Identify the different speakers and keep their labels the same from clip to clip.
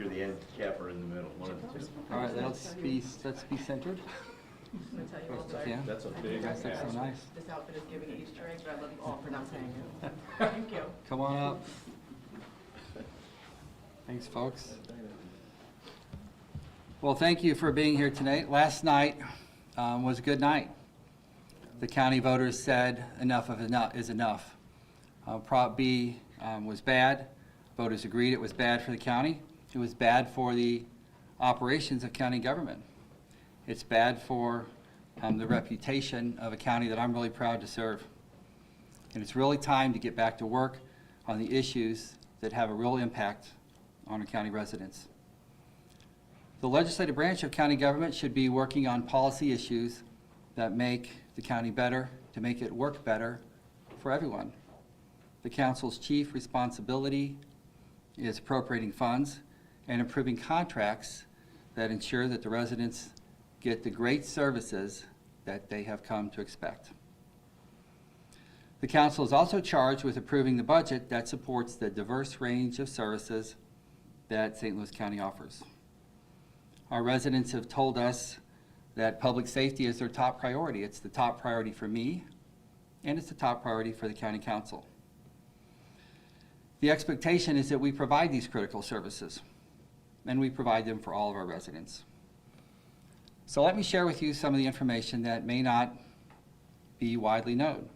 Speaker 1: you're the end cap or in the middle, one of the two.
Speaker 2: All right, let's be centered.
Speaker 3: I'm gonna tell you all that
Speaker 2: Yeah.
Speaker 1: That's a big
Speaker 2: That's
Speaker 1: ask.
Speaker 2: so nice.
Speaker 3: this outfit is giving Easter eggs, but I love you all for not saying it. Thank you.
Speaker 2: Come on up. Thanks, folks. Well, thank you for being here tonight. Last night was a good night. The county voters said enough is enough. Prop B was bad. Voters agreed it was bad for the county. It was bad for the operations of county government. It's bad for the reputation of a county that I'm really proud to serve. And it's really time to get back to work on the issues that have a real impact on our county residents. The legislative branch of county government should be working on policy issues that make the county better, to make it work better for everyone. The council's chief responsibility is appropriating funds and improving contracts that ensure that the residents get the great services that they have come to expect. The council is also charged with approving the budget that supports the diverse range of services that St. Louis County offers. Our residents have told us that public safety is their top priority. It's the top priority for me, and it's the top priority for the county council. The expectation is that we provide these critical services, and we provide them for all of our residents. So let me share with you some of the information that may not be widely known.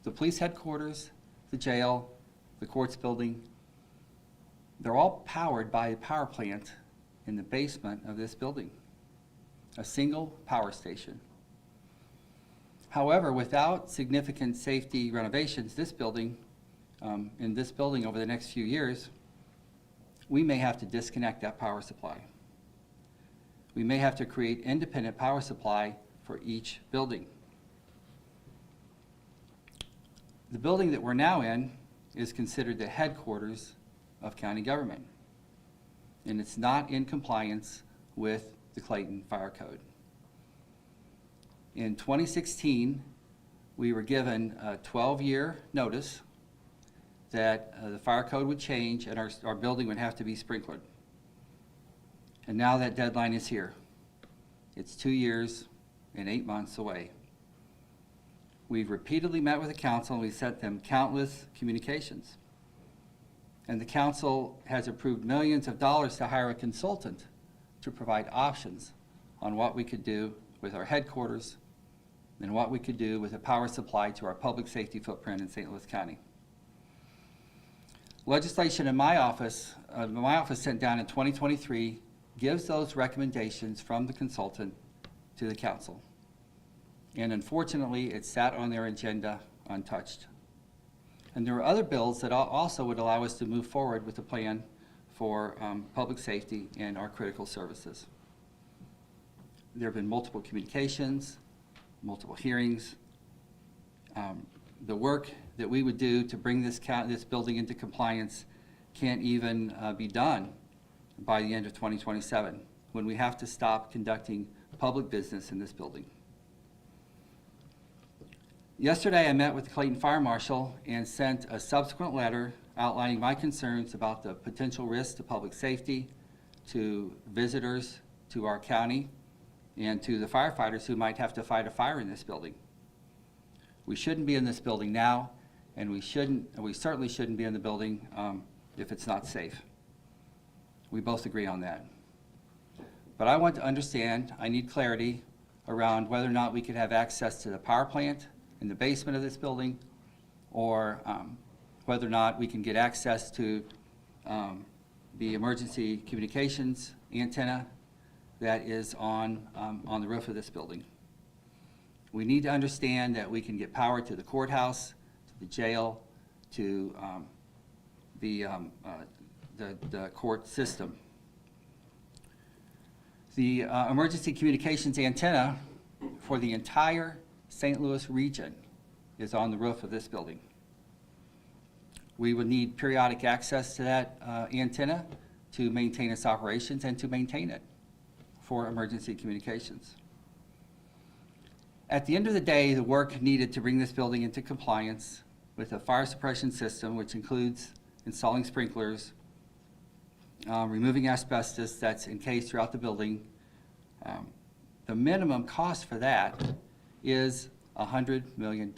Speaker 2: The police headquarters, the jail, the courts building, they're all powered by a power plant in the basement of this building, a single power station. However, without significant safety renovations, in this building over the next few years, we may have to disconnect that power supply. We may have to create independent power supply for each building. The building that we're now in is considered the headquarters of county government, and it's not in compliance with the Clayton Fire Code. In 2016, we were given a 12-year notice that the fire code would change and our building would have to be sprinklered. And now that deadline is here. It's 2 years and 8 months away. We've repeatedly met with the council and we sent them countless communications. And the council has approved millions of dollars to hire a consultant to provide options on what we could do with our headquarters and what we could do with a power supply to our public safety footprint in St. Louis County. Legislation in my office sent down in 2023 gives those recommendations from the consultant to the council. And unfortunately, it sat on their agenda untouched. And there are other bills that also would allow us to move forward with a plan for public safety and our critical services. There have been multiple communications, multiple hearings. The work that we would do to bring this building into compliance can't even be done by the end of 2027, when we have to stop conducting public business in this building. Yesterday, I met with the Clayton Fire Marshal and sent a subsequent letter outlining my concerns about the potential risks to public safety, to visitors to our county, and to the firefighters who might have to fight a fire in this building. We shouldn't be in this building now, and we certainly shouldn't be in the building if it's not safe. We both agree on that. But I want to understand, I need clarity around whether or not we could have access to the power plant in the basement of this building, or whether or not we can get access to the emergency communications antenna that is on the roof of this building. We need to understand that we can get power to the courthouse, to the jail, to the court system. The emergency communications antenna for the entire St. Louis region is on the roof of this building. We would need periodic access to that antenna to maintain its operations and to maintain it for emergency communications. At the end of the day, the work needed to bring this building into compliance with a fire suppression system, which includes installing sprinklers, removing asbestos that's encased throughout the building. The minimum cost for that is $100 million.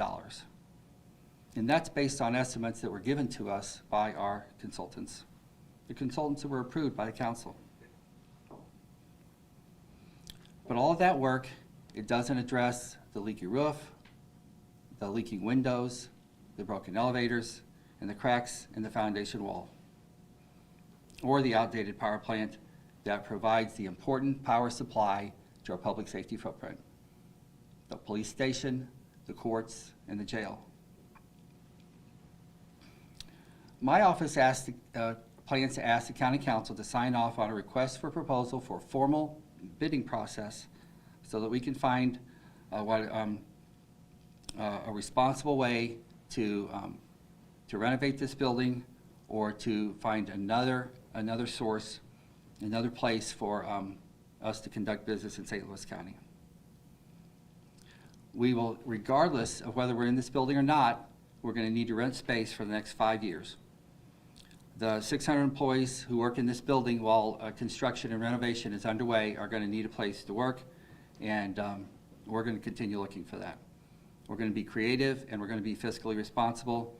Speaker 2: And that's based on estimates that were given to us by our consultants. The consultants that were approved by the council. But all of that work, it doesn't address the leaky roof, the leaking windows, the broken elevators, and the cracks in the foundation wall, or the outdated power plant that provides the important power supply to our public safety footprint, the police station, the courts, and the jail. My office plans to ask the county council to sign off on a request for proposal for a formal bidding process so that we can find a responsible way to renovate this building or to find another source, another place for us to conduct business in St. Louis County. We will, regardless of whether we're in this building or not, we're going to need to rent space for the next 5 years. The 600 employees who work in this building while construction and renovation is underway are going to need a place to work, and we're going to continue looking for that. We're going to be creative and we're going to be fiscally responsible,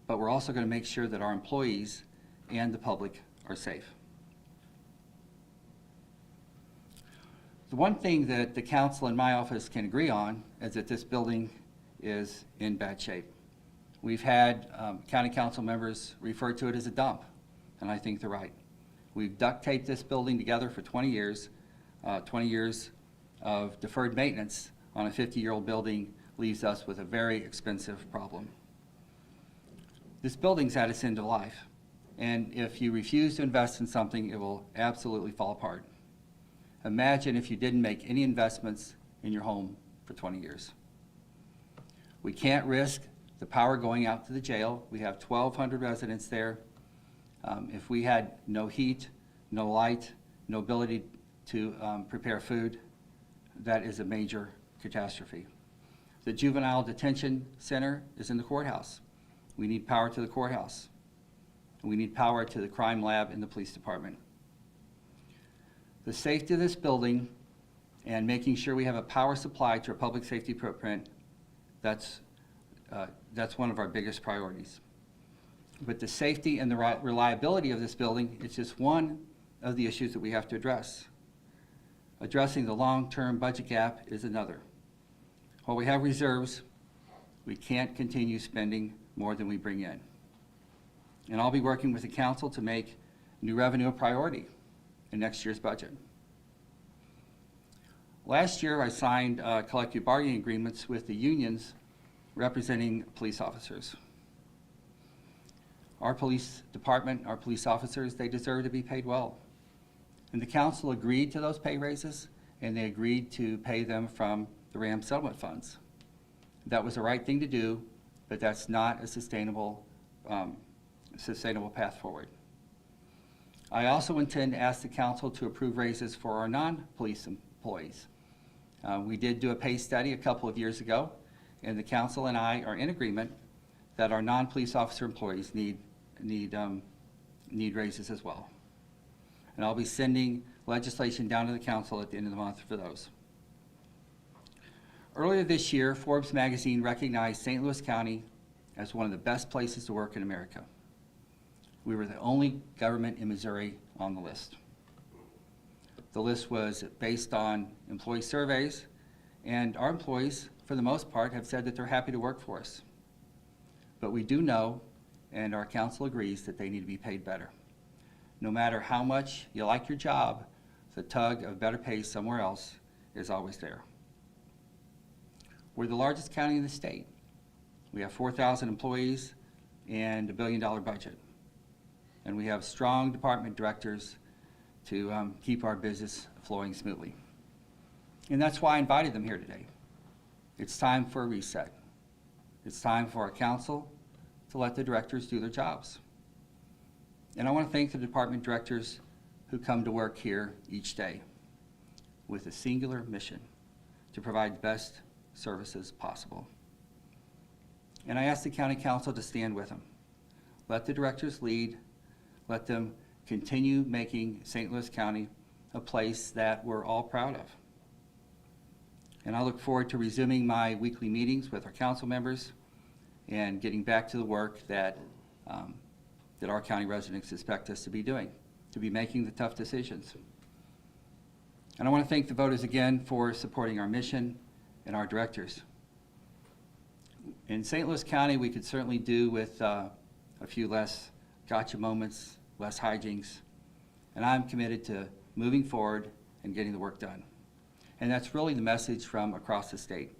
Speaker 2: but we're also going to make sure that our employees and the public are safe. The one thing that the council and my office can agree on is that this building is in bad shape. We've had county council members refer to it as a dump, and I think they're right. We've duct taped this building together for 20 years. 20 years of deferred maintenance on a 50-year-old building leaves us with a very expensive problem. This building's at its end of life, and if you refuse to invest in something, it will absolutely fall apart. Imagine if you didn't make any investments in your home for 20 years. We can't risk the power going out to the jail. We have 1,200 residents there. If we had no heat, no light, no ability to prepare food, that is a major catastrophe. The juvenile detention center is in the courthouse. We need power to the courthouse. We need power to the crime lab in the police department. The safety of this building and making sure we have a power supply to our public safety footprint, that's one of our biggest priorities. But the safety and the reliability of this building is just one of the issues that we have to address. Addressing the long-term budget gap is another. While we have reserves, we can't continue spending more than we bring in. And I'll be working with the council to make new revenue a priority in next year's budget. Last year, I signed collective bargaining agreements with the unions representing police officers. Our police department, our police officers, they deserve to be paid well. And the council agreed to those pay raises, and they agreed to pay them from the RAM settlement funds. That was the right thing to do, but that's not a sustainable path forward. I also intend to ask the council to approve raises for our non-police employees. We did do a pay study a couple of years ago, and the council and I are in agreement that our non-police officer employees need raises as well. And I'll be sending legislation down to the council at the end of the month for those. Earlier this year, Forbes magazine recognized St. Louis County as one of the best places to work in America. We were the only government in Missouri on the list. The list was based on employee surveys, and our employees, for the most part, have said that they're happy to work for us. But we do know, and our council agrees, that they need to be paid better. No matter how much you like your job, the tug of better pay somewhere else is always there. We're the largest county in the state. We have 4,000 employees and $1 billion budget. And we have strong department directors to keep our business flowing smoothly. And that's why I invited them here today. It's time for a reset. It's time for our council to let the directors do their jobs. And I want to thank the department directors who come to work here each day with a singular mission to provide the best services possible. And I ask the county council to stand with them. Let the directors lead. Let them continue making St. Louis County a place that we're all proud of. And I look forward to resuming my weekly meetings with our council members and getting back to the work that our county residents expect us to be doing, to be making the tough decisions. And I want to thank the voters again for supporting our mission and our directors. In St. Louis County, we could certainly do with a few less gotcha moments, less hijinks, and I'm committed to moving forward and getting the work done. And that's really the message from across the state.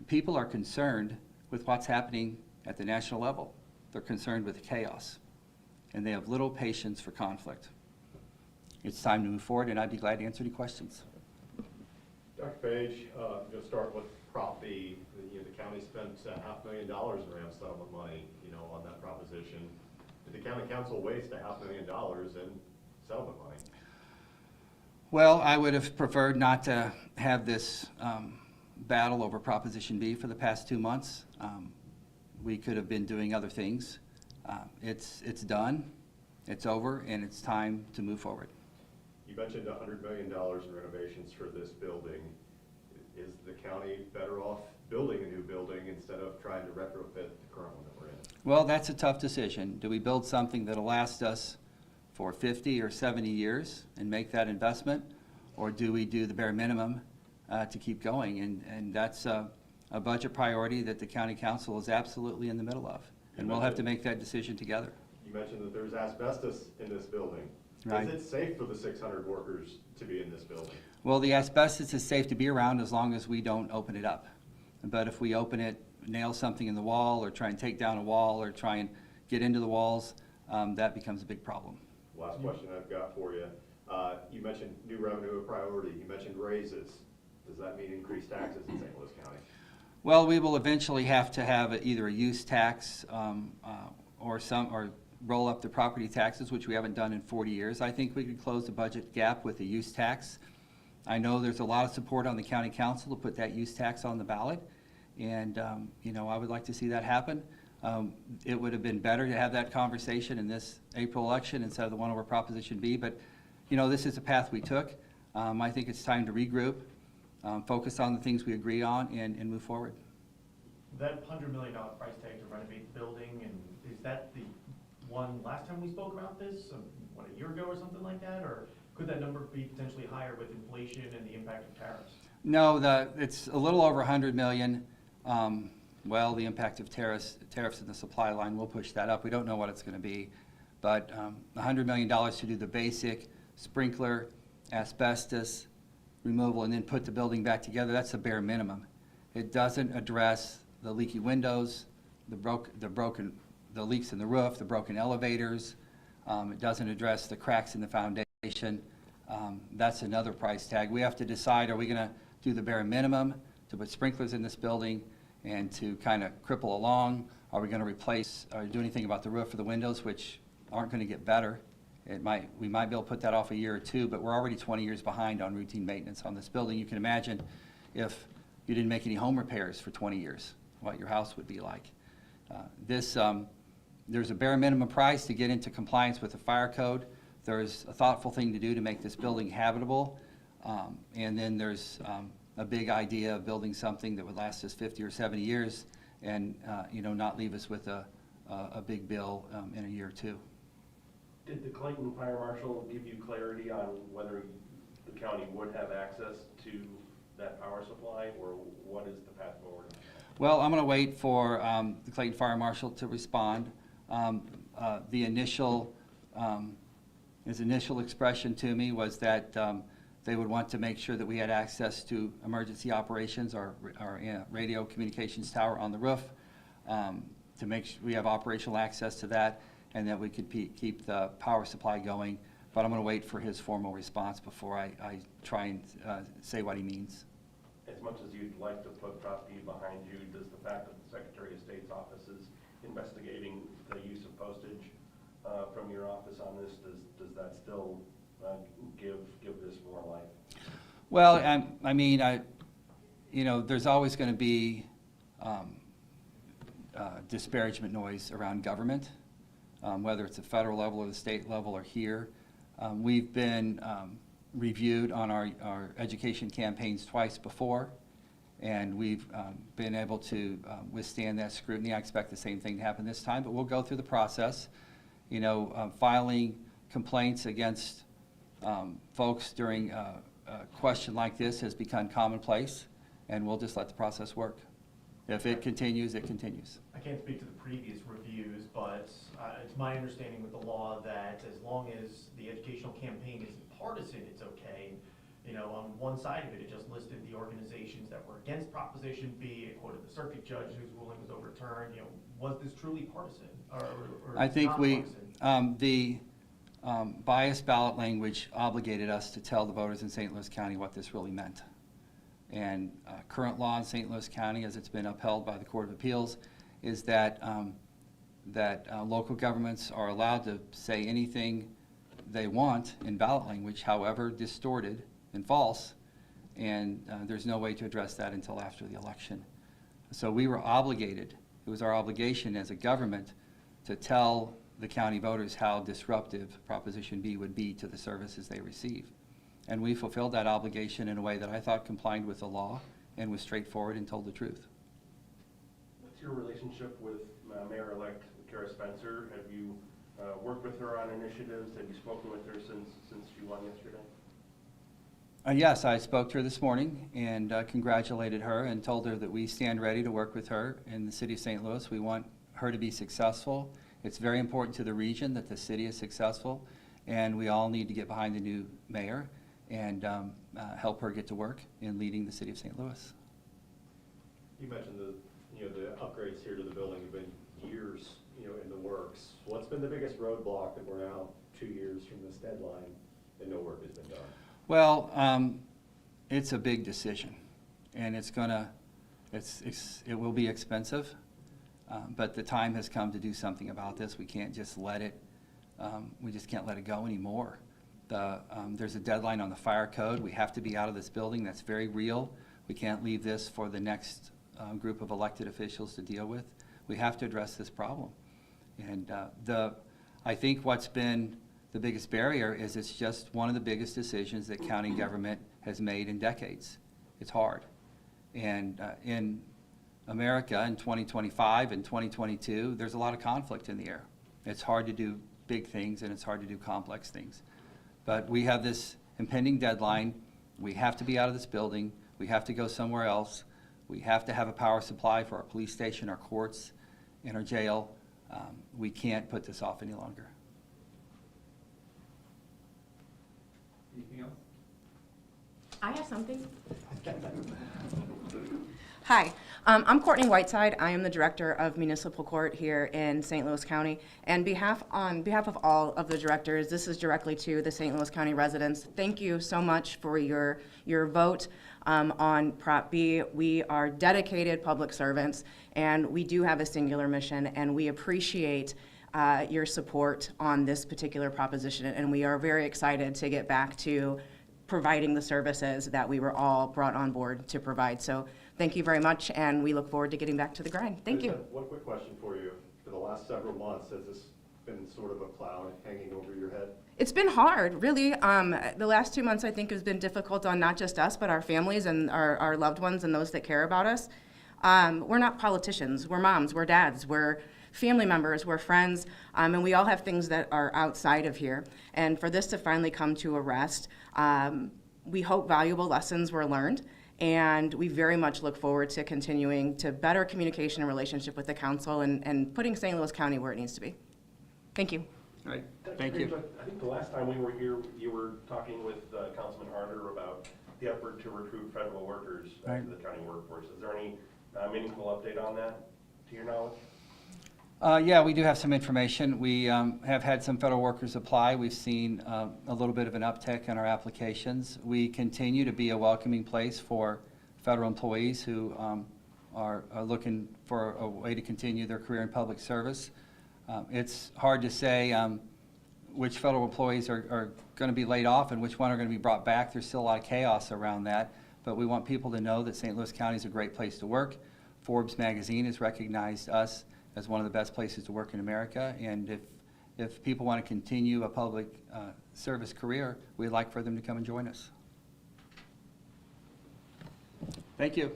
Speaker 2: People are concerned with what's happening at the national level. They're concerned with the chaos, and they have little patience for conflict. It's time to move forward, and I'd be glad to answer any questions.
Speaker 4: Dr. Page, going to start with Prop B. The county spent $500,000 in RAM settlement money, on that proposition. Did the county council waste $500,000 in settlement money?
Speaker 2: Well, I would have preferred not to have this battle over Proposition B for the past 2 months. We could have been doing other things. It's done, it's over, and it's time to move forward.
Speaker 4: You mentioned $100 million in renovations for this building. Is the county better off building a new building instead of trying to retrofit the current one that we're in?
Speaker 2: Well, that's a tough decision. Do we build something that'll last us for 50 or 70 years and make that investment? Or do we do the bare minimum to keep going? And that's a budget priority that the county council is absolutely in the middle of. And we'll have to make that decision together.
Speaker 4: You mentioned that there's asbestos in this building.
Speaker 2: Right.
Speaker 4: Is it safe for the 600 workers to be in this building?
Speaker 2: Well, the asbestos is safe to be around as long as we don't open it up. But if we open it, nail something in the wall, or try and take down a wall, or try and get into the walls, that becomes a big problem.
Speaker 4: Last question I've got for you. You mentioned new revenue a priority. You mentioned raises. Does that mean increased taxes in St. Louis County?
Speaker 2: Well, we will eventually have to have either a use tax or roll up the property taxes, which we haven't done in 40 years. I think we could close the budget gap with a use tax. I know there's a lot of support on the county council to put that use tax on the ballot, and I would like to see that happen. It would have been better to have that conversation in this April election instead of the one over Proposition B, but this is the path we took. I think it's time to regroup, focus on the things we agree on, and move forward.
Speaker 5: That $100 million price tag to renovate the building, and is that the one last time we spoke about this, a year ago or something like that? Or could that number be potentially higher with inflation and the impact of tariffs?
Speaker 2: No, it's a little over $100 million. Well, the impact of tariffs in the supply line will push that up. We don't know what it's going to be. But $100 million to do the basic sprinkler, asbestos removal, and then put the building back together, that's the bare minimum. It doesn't address the leaky windows, the leaks in the roof, the broken elevators. It doesn't address the cracks in the foundation. That's another price tag. We have to decide, are we going to do the bare minimum to put sprinklers in this building and to kind of cripple along? Are we going to replace or do anything about the roof or the windows, which aren't going to get better? We might be able to put that off a year or two, but we're already 20 years behind on routine maintenance on this building. You can imagine if you didn't make any home repairs for 20 years, what your house would be like. There's a bare minimum price to get into compliance with the fire code. There's a thoughtful thing to do to make this building habitable. And then there's a big idea of building something that would last us 50 or 70 years and not leave us with a big bill in a year or two.
Speaker 6: Did the Clayton Fire Marshal give you clarity on whether the county would have access to that power supply, or what is the path forward?
Speaker 2: Well, I'm going to wait for the Clayton Fire Marshal to respond. His initial expression to me was that they would want to make sure that we had access to emergency operations, our radio communications tower on the roof, to make sure we have operational access to that, and that we could keep the power supply going. But I'm going to wait for his formal response before I try and say what he means.
Speaker 6: As much as you'd like to put Prop B behind you, does the fact that the Secretary of State's office is investigating the use of postage from your office on this, does that still give this more life?
Speaker 2: Well, there's always going to be disparagement noise around government. whether it's the federal level or the state level or here. We've been reviewed on our education campaigns twice before, and we've been able to withstand that scrutiny. I expect the same thing to happen this time, but we'll go through the process. You know, filing complaints against folks during a question like this has become commonplace, and we'll just let the process work. If it continues, it continues.
Speaker 5: I can't speak to the previous reviews, but it's my understanding with the law that as long as the educational campaign isn't partisan, it's okay. You know, on one side of it, it just listed the organizations that were against Proposition B. It quoted the circuit judge whose ruling was overturned. You know, was this truly partisan or
Speaker 2: I think
Speaker 5: nonpartisan?
Speaker 2: the biased ballot language obligated us to tell the voters in St. Louis County what this really meant. And current law in St. Louis County, as it's been upheld by the Court of Appeals, is that local governments are allowed to say anything they want in ballot language, however distorted and false, and there's no way to address that until after the election. So we were obligated, it was our obligation as a government to tell the county voters how disruptive Proposition B would be to the services they receive. And we fulfilled that obligation in a way that I thought complied with the law and was straightforward and told the truth.
Speaker 6: What's your relationship with Mayor-elect Kara Spencer? Have you worked with her on initiatives? Have you spoken with her since she won yesterday?
Speaker 2: Yes, I spoke to her this morning and congratulated her and told her that we stand ready to work with her in the city of St. Louis. We want her to be successful. It's very important to the region that the city is successful, and we all need to get behind the new mayor and help her get to work in leading the city of St. Louis.
Speaker 4: You mentioned the upgrades here to the building have been years, in the works. What's been the biggest roadblock that we're now 2 years from this deadline and no work has been done?
Speaker 2: Well, it's a big decision, and it will be expensive, but the time has come to do something about this. We can't just let it, we just can't let it go anymore. There's a deadline on the fire code. We have to be out of this building. That's very real. We can't leave this for the next group of elected officials to deal with. We have to address this problem. And I think what's been the biggest barrier is it's just one of the biggest decisions that county government has made in decades. It's hard. And in America in 2025 and 2022, there's a lot of conflict in the air. It's hard to do big things and it's hard to do complex things. But we have this impending deadline. We have to be out of this building. We have to go somewhere else. We have to have a power supply for our police station, our courts, and our jail. We can't put this off any longer.
Speaker 7: Anything else?
Speaker 3: I have something. Hi, I'm Courtney Whiteside. I am the Director of Municipal Court here in St. Louis County. And on behalf of all of the directors, this is directly to the St. Louis County residents. Thank you so much for your vote on Prop B. We are dedicated public servants, and we do have a singular mission, and we appreciate your support on this particular proposition. And we are very excited to get back to providing the services that we were all brought on board to provide. So thank you very much, and we look forward to getting back to the grind. Thank you.
Speaker 4: One quick question for you. For the last several months, has this been sort of a cloud hanging over your head?
Speaker 3: It's been hard, really. The last 2 months, I think, has been difficult on not just us, but our families and our loved ones and those that care about us. We're not politicians. We're moms. We're dads. We're family members. We're friends. And we all have things that are outside of here. And for this to finally come to a rest, we hope valuable lessons were learned. And we very much look forward to continuing to better communication and relationship with the council and putting St. Louis County where it needs to be. Thank you.
Speaker 2: All right.
Speaker 6: Dr.
Speaker 2: Thank you.
Speaker 6: Graves, I think the last time we were here, you were talking with Councilman Harder about the effort to recruit federal workers
Speaker 2: Right.
Speaker 6: to the county workforce. Is there any meaningful update on that, to your knowledge?
Speaker 2: Yeah, we do have some information. We have had some federal workers apply. We've seen a little bit of an uptick in our applications. We continue to be a welcoming place for federal employees who are looking for a way to continue their career in public service. It's hard to say which federal employees are going to be laid off and which one are going to be brought back. There's still a lot of chaos around that, but we want people to know that St. Louis County is a great place to work. Forbes magazine has recognized us as one of the best places to work in America, and if if people want to continue a public service career, we'd like for them to come and join us. Thank you.